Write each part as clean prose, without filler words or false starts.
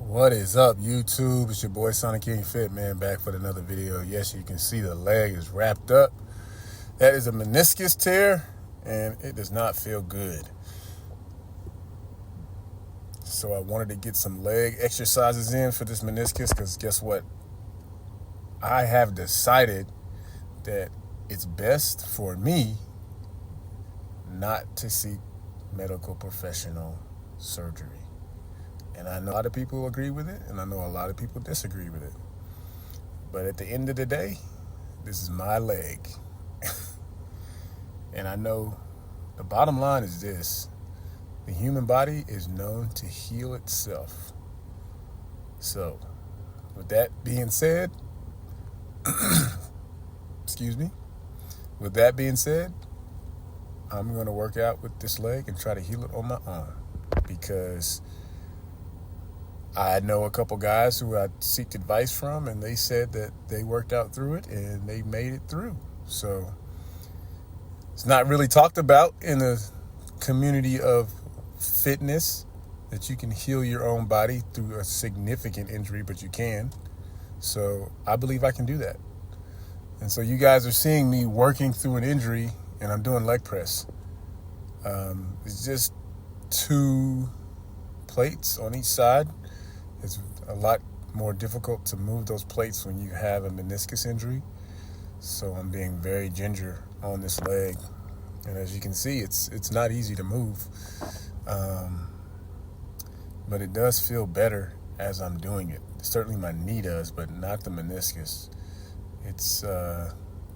What is up, YouTube? It's your boy Sonic King Fit, man, back for another video. Yes, you can see the leg is wrapped up. That is a meniscus tear, and it does not feel good. So I wanted to get some leg exercises in for this meniscus, because guess what? I have decided that it's best for me not to seek medical professional surgery. And I know a lot of people agree with it, and I know a lot of people disagree with it. But at the end of the day, this is my leg. And I know the bottom line is this: the human body is known to heal itself. So, with that being said, excuse me, with that being said, I'm going to work out with this leg and try to heal it on my own, because I know a couple guys who I seeked advice from, and they said that they worked out through it and they made it through. So it's not really talked about in the community of fitness, that you can heal your own body through a significant injury, but you can. So I believe I can do that. And so you guys are seeing me working through an injury, and I'm doing leg press. It's just 2 plates on each side. It's a lot more difficult to move those plates when you have a meniscus injury. So I'm being very ginger on this leg. And as you can see, it's not easy to move. But it does feel better as I'm doing it. Certainly my knee does, but not the meniscus. It's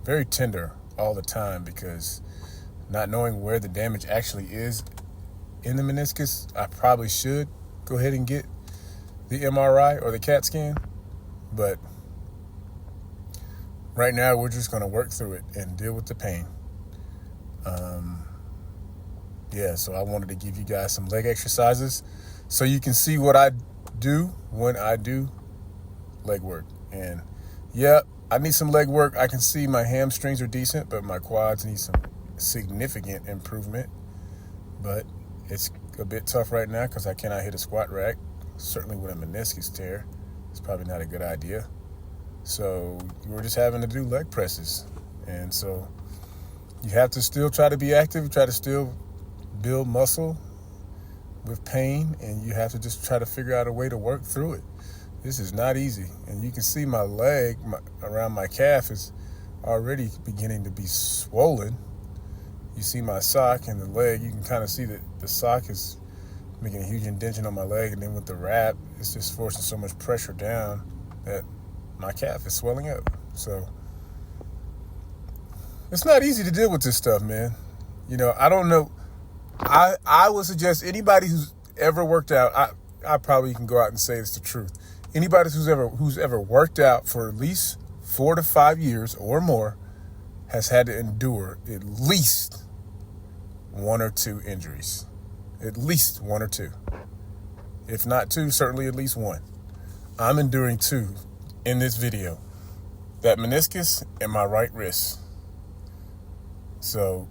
very tender all the time, because not knowing where the damage actually is in the meniscus, I probably should go ahead and get the MRI or the CAT scan. But right now, we're just going to work through it and deal with the pain. So I wanted to give you guys some leg exercises so you can see what I do when I do leg work. And yeah, I need some leg work. I can see my hamstrings are decent, but my quads need some significant improvement. But it's a bit tough right now because I cannot hit a squat rack. Certainly with a meniscus tear, it's probably not a good idea. So we're just having to do leg presses. And so you have to still try to be active, try to still build muscle with pain, and you have to just try to figure out a way to work through it. This is not easy. And you can see my leg around my calf is already beginning to be swollen. You see my sock and the leg, you can kind of see that the sock is making a huge indentation on my leg, and then with the wrap, it's just forcing so much pressure down that my calf is swelling up. So it's not easy to deal with this stuff, man. You know, I don't know. I would suggest anybody who's ever worked out, I probably can go out and say it's the truth. Anybody who's ever worked out for at least 4 to 5 years or more has had to endure at least 1 or 2 injuries. At least 1 or 2. If not 2, certainly at least 1. I'm enduring 2 in this video. That meniscus and my right wrist. So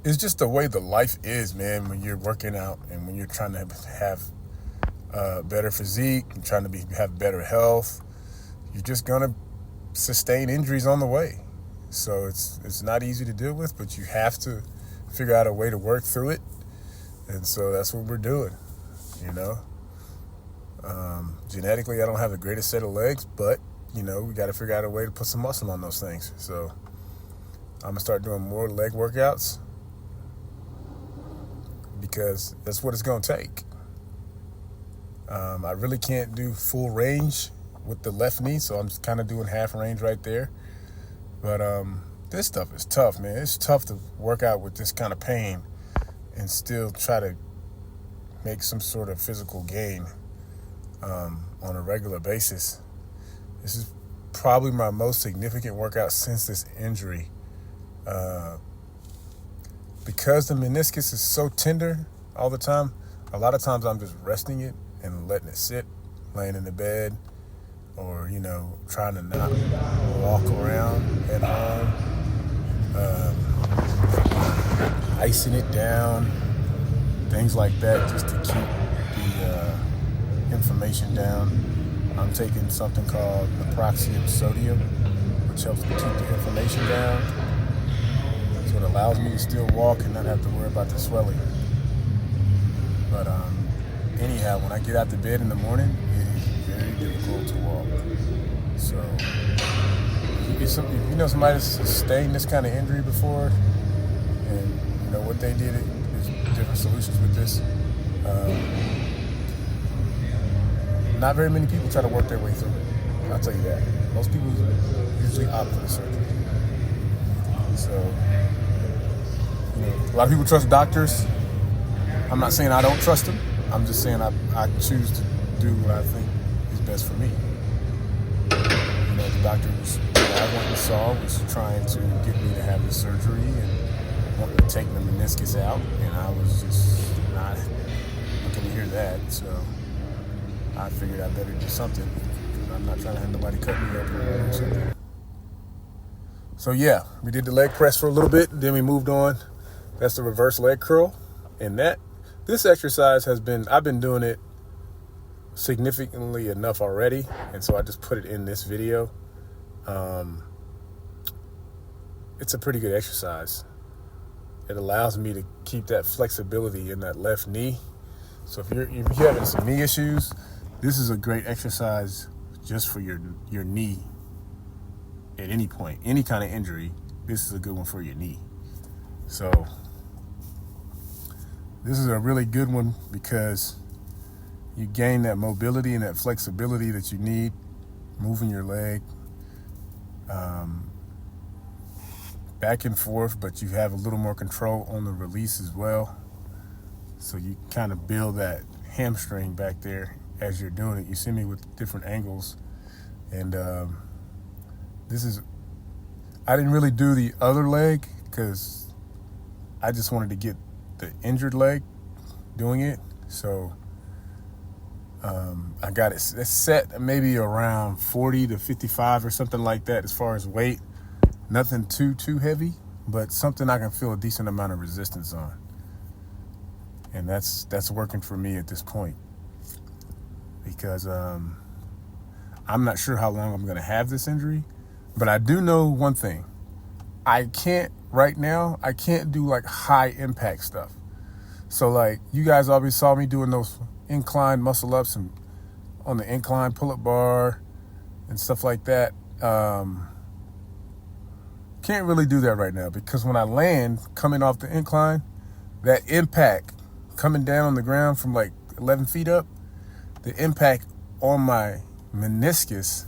it's just the way the life is, man, when you're working out and when you're trying to have better physique and trying to have better health. You're just going to sustain injuries on the way. So it's not easy to deal with, but you have to figure out a way to work through it. And so that's what we're doing, you know. Genetically, I don't have the greatest set of legs, but, you know, we got to figure out a way to put some muscle on those things. So I'm going to start doing more leg workouts, because that's what it's going to take. I really can't do full range with the left knee, so I'm just kind of doing half range right there. But this stuff is tough, man. It's tough to work out with this kind of pain and still try to make some sort of physical gain on a regular basis. This is probably my most significant workout since this injury. Because the meniscus is so tender all the time, a lot of times I'm just resting it and letting it sit, laying in the bed, or, you know, trying to not walk around at home, icing it down, things like that, just to keep the inflammation down. I'm taking something called naproxen sodium, which helps keep the inflammation down. So it allows me to still walk and not have to worry about the swelling. But anyhow, when I get out to bed in the morning, it is very difficult to walk. So if you know somebody that's sustained this kind of injury before, and you know what they did, there's different solutions with this. Not very many people try to work their way through it. I'll tell you that. Most people usually opt for the surgery. So, you know, a lot of people trust doctors. I'm not saying I don't trust them. I'm just saying I choose to do what I think is best for me. You know, the doctor that I went and saw was trying to get me to have the surgery and wanted to take the meniscus out, and I was just not looking to hear that. So I figured I better do something. I'm not trying to have nobody cut me open or something. So yeah, we did the leg press for a little bit, then we moved on. That's the reverse leg curl. And this exercise I've been doing it significantly enough already. And so I just put it in this video. It's a pretty good exercise. It allows me to keep that flexibility in that left knee. So if you're having some knee issues, this is a great exercise just for your knee. At any point, any kind of injury, this is a good one for your knee. So this is a really good one because you gain that mobility and that flexibility that you need, moving your leg back and forth, but you have a little more control on the release as well. So you kind of build that hamstring back there as you're doing it. You see me with different angles, and I didn't really do the other leg because I just wanted to get the injured leg doing it. So I got it set maybe around 40 to 55 or something like that as far as weight. Nothing too heavy, but something I can feel a decent amount of resistance on. And that's working for me at this point because I'm not sure how long I'm going to have this injury. But I do know one thing. Right now, I can't do like high impact stuff. So like you guys always saw me doing those incline muscle ups and on the incline pull-up bar and stuff like that. Can't really do that right now because when I land coming off the incline, that impact coming down on the ground from like 11 feet up, the impact on my meniscus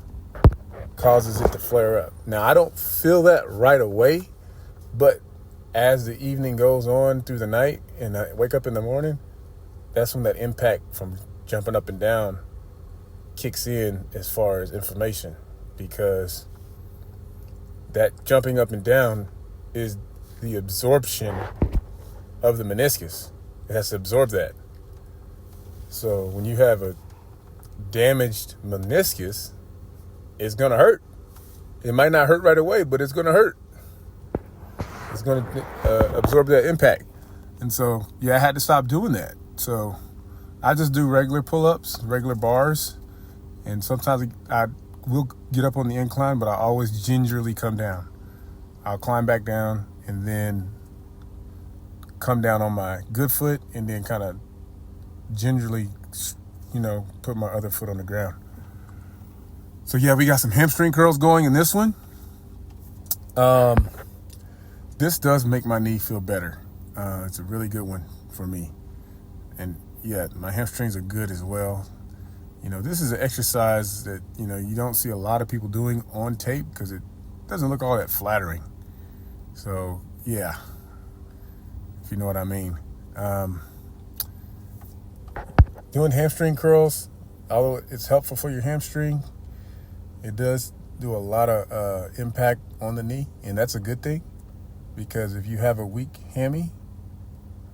causes it to flare up. Now, I don't feel that right away, but as the evening goes on through the night and I wake up in the morning, that's when that impact from jumping up and down kicks in as far as inflammation, because that jumping up and down is the absorption of the meniscus. It has to absorb that. So when you have a damaged meniscus, it's going to hurt. It might not hurt right away, but it's going to hurt. It's going to absorb that impact. And so, yeah, I had to stop doing that. So I just do regular pull-ups, regular bars. And sometimes I will get up on the incline, but I always gingerly come down. I'll climb back down and then come down on my good foot and then kind of gingerly, put my other foot on the ground. So yeah, we got some hamstring curls going in this one. This does make my knee feel better. It's a really good one for me. And yeah, my hamstrings are good as well. This is an exercise that, you don't see a lot of people doing on tape because it doesn't look all that flattering. So yeah, if you know what I mean. Doing hamstring curls, although it's helpful for your hamstring, it does do a lot of impact on the knee, and that's a good thing, because if you have a weak hammy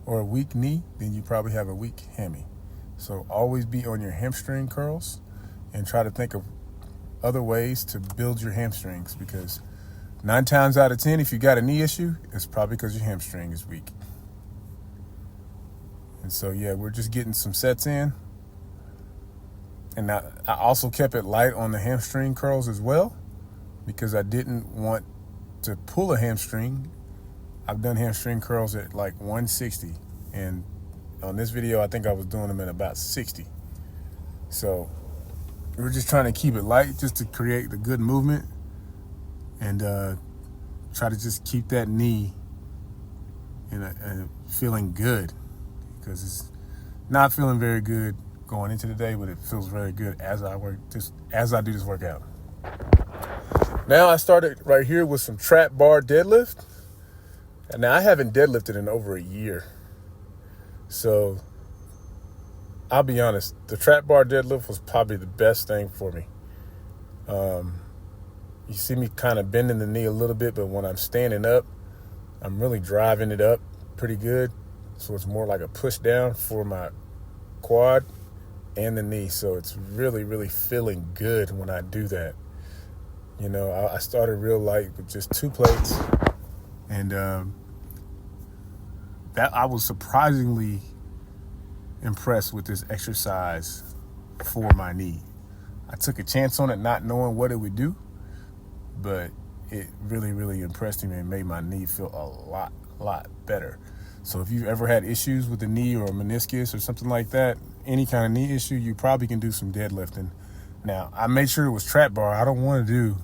or a weak knee, then you probably have a weak hammy. So always be on your hamstring curls and try to think of other ways to build your hamstrings, because 9 times out of 10, if you got a knee issue, it's probably because your hamstring is weak. And so, yeah, we're just getting some sets in. And I also kept it light on the hamstring curls as well, because I didn't want to pull a hamstring. I've done hamstring curls at like 160, and on this video I think I was doing them at about 60. So we're just trying to keep it light, just to create the good movement, and try to just keep that knee in feeling good, because it's not feeling very good going into the day, but it feels very good as I do this workout. Now I started right here with some trap bar deadlift. And now I haven't deadlifted in over a year. So I'll be honest, the trap bar deadlift was probably the best thing for me. You see me kind of bending the knee a little bit, but when I'm standing up, I'm really driving it up pretty good. So it's more like a push down for my quad and the knee. So it's really, really feeling good when I do that. You know, I started real light with just 2 plates. And that I was surprisingly impressed with this exercise for my knee. I took a chance on it not knowing what it would do, but it really, really impressed me and made my knee feel a lot better. So if you've ever had issues with the knee or a meniscus or something like that, any kind of knee issue, you probably can do some deadlifting. Now, I made sure it was trap bar. I don't want to do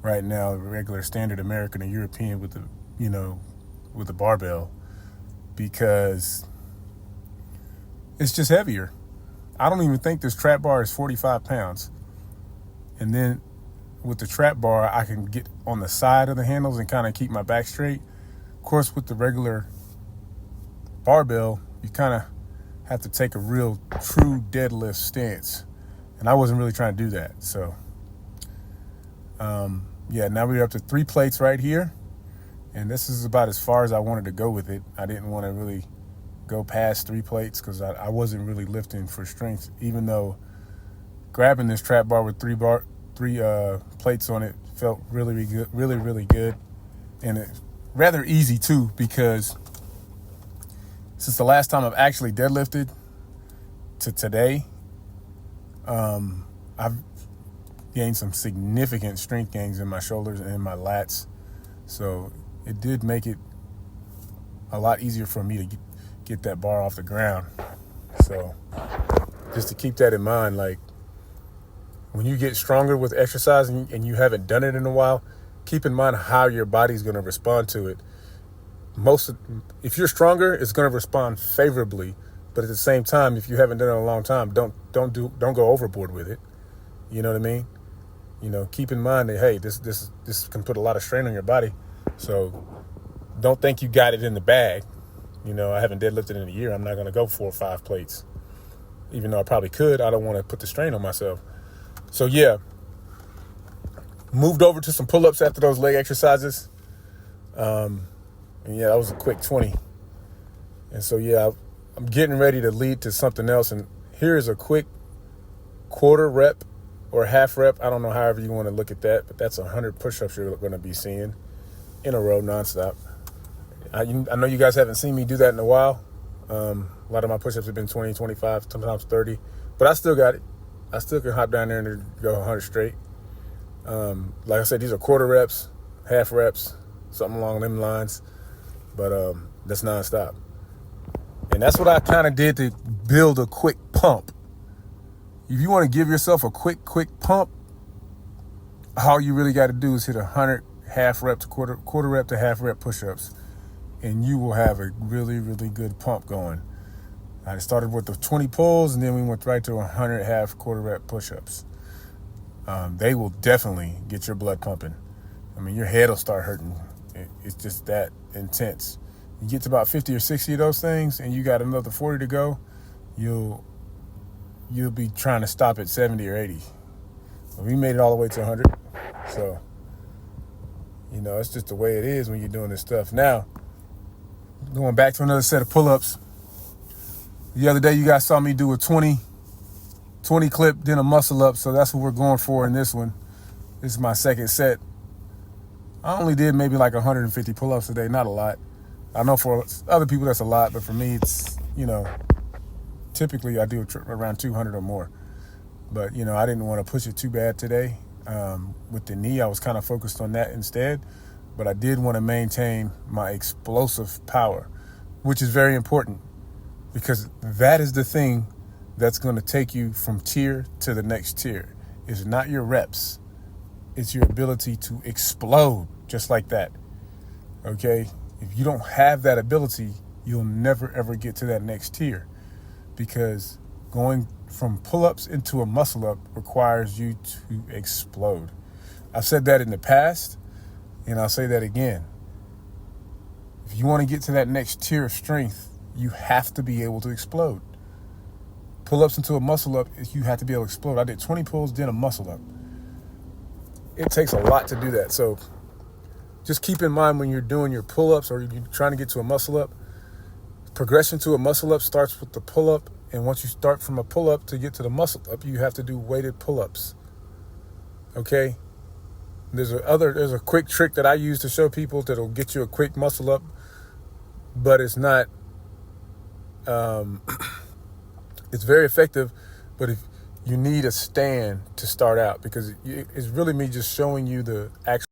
right now regular standard American or European with the barbell, because it's just heavier. I don't even think this trap bar is 45 pounds. And then with the trap bar, I can get on the side of the handles and kind of keep my back straight. Of course, with the regular barbell, you kind of have to take a real true deadlift stance. And I wasn't really trying to do that. So, now we're up to 3 plates right here. And this is about as far as I wanted to go with it. I didn't want to really go past 3 plates because I wasn't really lifting for strength, even though grabbing this trap bar with 3 plates on it felt really good, really good. And it's rather easy too, because since the last time I've actually deadlifted to today, I've gained some significant strength gains in my shoulders and in my lats. So it did make it a lot easier for me to get that bar off the ground. So just to keep that in mind, like when you get stronger with exercise and you haven't done it in a while, keep in mind how your body's going to respond to it. If you're stronger, it's going to respond favorably. But at the same time, if you haven't done it in a long time, don't go overboard with it. You know what I mean? You know, keep in mind that, hey, this can put a lot of strain on your body. So don't think you got it in the bag. You know, I haven't deadlifted in a year. I'm not going to go 4 or 5 plates. Even though I probably could, I don't want to put the strain on myself. So, moved over to some pull-ups after those leg exercises. And, that was a quick 20. And so, I'm getting ready to lead to something else. And here's a quick quarter rep or half rep. I don't know, however you want to look at that, but that's 100 push-ups you're going to be seeing in a row nonstop. I know you guys haven't seen me do that in a while. A lot of my push-ups have been 20, 25, sometimes 30, but I still got it. I still can hop down there and go 100 straight. Like I said, these are quarter reps, half reps, something along them lines, but that's nonstop. And that's what I kind of did to build a quick pump. If you want to give yourself a quick pump, all you really got to do is hit 100 half rep to quarter rep to half rep push-ups, and you will have a really, really good pump going. I started with the 20 pulls, and then we went right to 100 half quarter rep push-ups. They will definitely get your blood pumping. I mean, your head will start hurting. It's just that intense. You get to about 50 or 60 of those things, and you got another 40 to go, you'll be trying to stop at 70 or 80. But we made it all the way to 100. So, it's just the way it is when you're doing this stuff. Now, going back to another set of pull-ups. The other day, you guys saw me do a 20 clip, then a muscle up. So that's what we're going for in this one. This is my second set. I only did maybe like 150 pull-ups a day, not a lot. I know for other people that's a lot, but for me, it's, typically I do around 200 or more. But, I didn't want to push it too bad today. With the knee, I was kind of focused on that instead. But I did want to maintain my explosive power, which is very important because that is the thing that's going to take you from tier to the next tier. It's not your reps. It's your ability to explode just like that. Okay? If you don't have that ability, you'll never, ever get to that next tier because going from pull-ups into a muscle-up requires you to explode. I've said that in the past, and I'll say that again. If you want to get to that next tier of strength, you have to be able to explode. Pull-ups into a muscle-up, you have to be able to explode. I did 20 pulls, then a muscle-up. It takes a lot to do that. So just keep in mind when you're doing your pull-ups or you're trying to get to a muscle-up, progression to a muscle-up starts with the pull-up. And once you start from a pull-up to get to the muscle-up, you have to do weighted pull-ups. Okay? There's a quick trick that I use to show people that'll get you a quick muscle-up, but it's not, it's very effective, but if you need a stand to start out because it's really me just showing you the actual.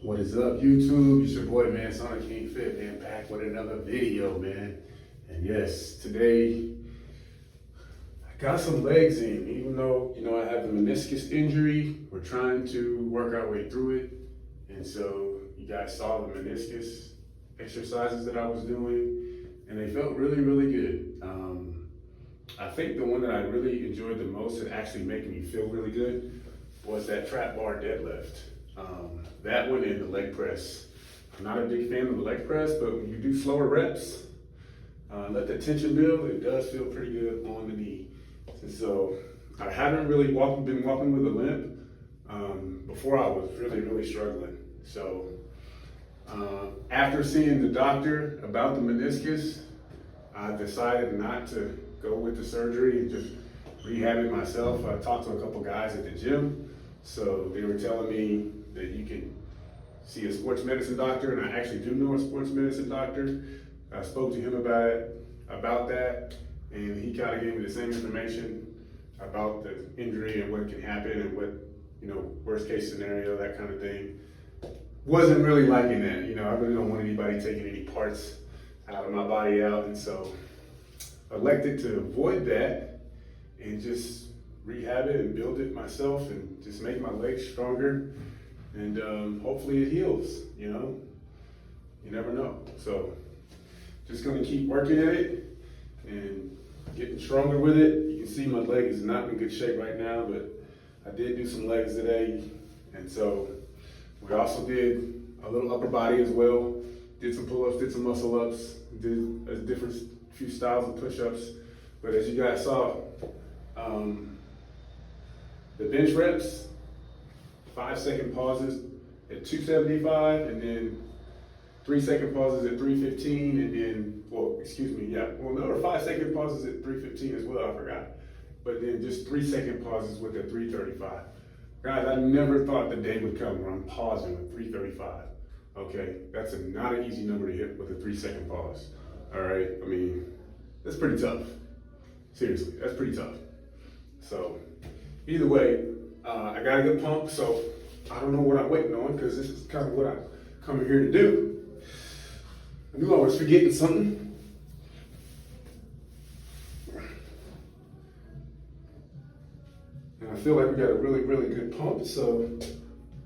What is up, YouTube? It's your boy, man, Sonic King Fit, man, back with another video, man. And yes, today I got some legs in, even though, I have the meniscus injury. We're trying to work our way through it. And so you guys saw the meniscus exercises that I was doing, and they felt really, really good. I think the one that I really enjoyed the most and actually making me feel really good was that trap bar deadlift. That one and the leg press. I'm not a big fan of the leg press, but when you do slower reps, let the tension build, it does feel pretty good on the knee. And so I haven't really been walking with a limp. Before I was really, really struggling. So after seeing the doctor about the meniscus, I decided not to go with the surgery and just rehab it myself. I talked to a couple guys at the gym. So they were telling me that you can see a sports medicine doctor, and I actually do know a sports medicine doctor. I spoke to him about that, and he kind of gave me the same information about the injury and what can happen and what, worst case scenario, that kind of thing. Wasn't really liking that. I really don't want anybody taking any parts out of my body out, and so elected to avoid that and just rehab it and build it myself and just make my legs stronger, and hopefully it heals. You never know. So just gonna keep working at it and getting stronger with it. You can see my leg is not in good shape right now, but I did do some legs today, and so we also did a little upper body as well. Did some pull-ups, did some muscle-ups, did a different few styles of push-ups. But as you guys saw, the bench reps, 5-second pauses at 275, and then 3-second pauses at 315, and then, there were 5-second pauses at 315 as well, I forgot. But then just 3-second pauses with a 335. Guys, I never thought the day would come where I'm pausing with 335. Okay, that's not an easy number to hit with a 3-second pause. All right, that's pretty tough. Seriously, that's pretty tough. So either way, I got a good pump, so I don't know what I'm waiting on, because this is kind of what I'm coming here to do. I knew I was forgetting something. And I feel like we got a really, really good pump. So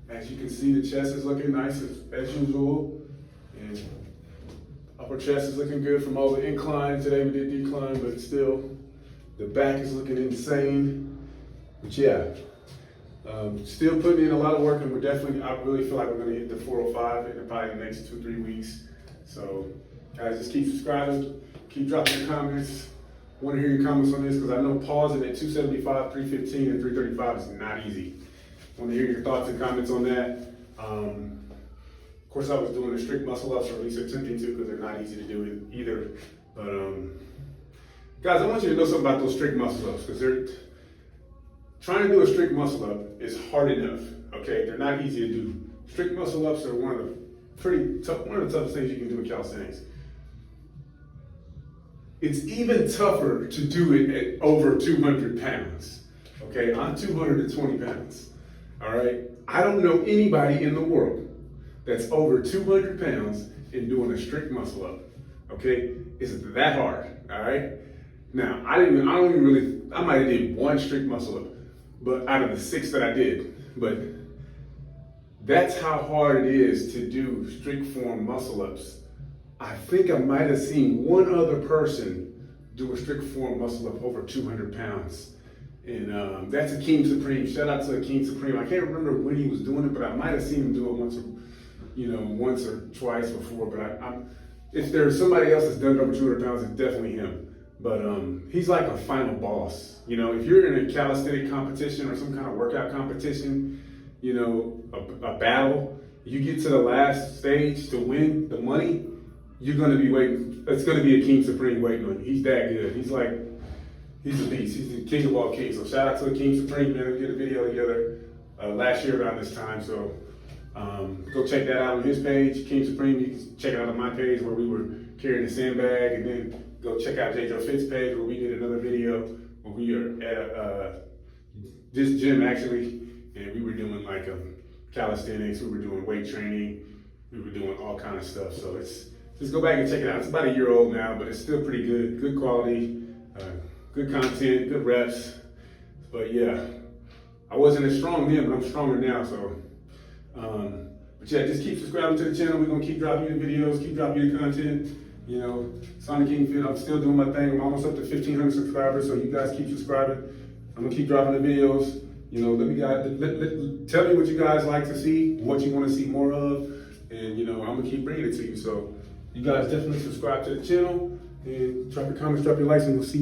as you can see, the chest is looking nice as usual. And upper chest is looking good from all the incline. Today we did decline, but still, the back is looking insane. But yeah, still putting in a lot of work, and I really feel like we're gonna hit the 405 in probably the next 2-3 weeks. So guys, just keep subscribing, keep dropping your comments. I want to hear your comments on this, because I know pausing at 275, 315, and 335 is not easy. I want to hear your thoughts and comments on that. Of course, I was doing the strict muscle ups, or at least attempting to, because they're not easy to do either. But guys, I want you to know something about those strict muscle ups, because trying to do a strict muscle up is hard enough. Okay, they're not easy to do. Strict muscle ups are one of the toughest things you can do in calisthenics. It's even tougher to do it at over 200 pounds. Okay, I'm 220 pounds. All right, I don't know anybody in the world that's over 200 pounds and doing a strict muscle up. Okay, it's that hard. All right. Now, I might have did one strict muscle up, but out of the 6 that I did, but that's how hard it is to do strict form muscle ups. I think I might have seen one other person do a strict form muscle up over 200 pounds. And that's Akeem Supreme. Shout out to Akeem Supreme. I can't remember when he was doing it, but I might have seen him do it once or twice before. But if there's somebody else that's done it over 200 pounds, it's definitely him. But he's like a final boss. If you're in a calisthenic competition or some kind of workout competition, a battle, you get to the last stage to win the money, you're going to be waiting. It's going to be Akeem Supreme waiting on you. He's that good. He's a beast. He's the king of all kings. So shout out to Akeem Supreme, man. We did a video together last year around this time. So go check that out on his page, Akeem Supreme. You can check it out on my page where we were carrying a sandbag, and then go check out J. Joe Fitt's page where we did another video where we are at this gym actually, and we were doing like calisthenics, we were doing weight training, we were doing all kind of stuff. So just go back and check it out. It's about a year old now, but it's still pretty good quality, good content, good reps. But yeah, I wasn't as strong then, but I'm stronger now. So, but yeah, just keep subscribing to the channel. We're gonna keep dropping you the videos, keep dropping you the content. You know, Sonic King Fit, I'm still doing my thing. I'm almost up to 1,500 subscribers, so you guys keep subscribing. I'm gonna keep dropping the videos. You know, tell me what you guys like to see, what you want to see more of, and you know, I'm gonna keep bringing it to you. So you guys definitely subscribe to the channel and drop your comments, drop your likes, and we'll see you.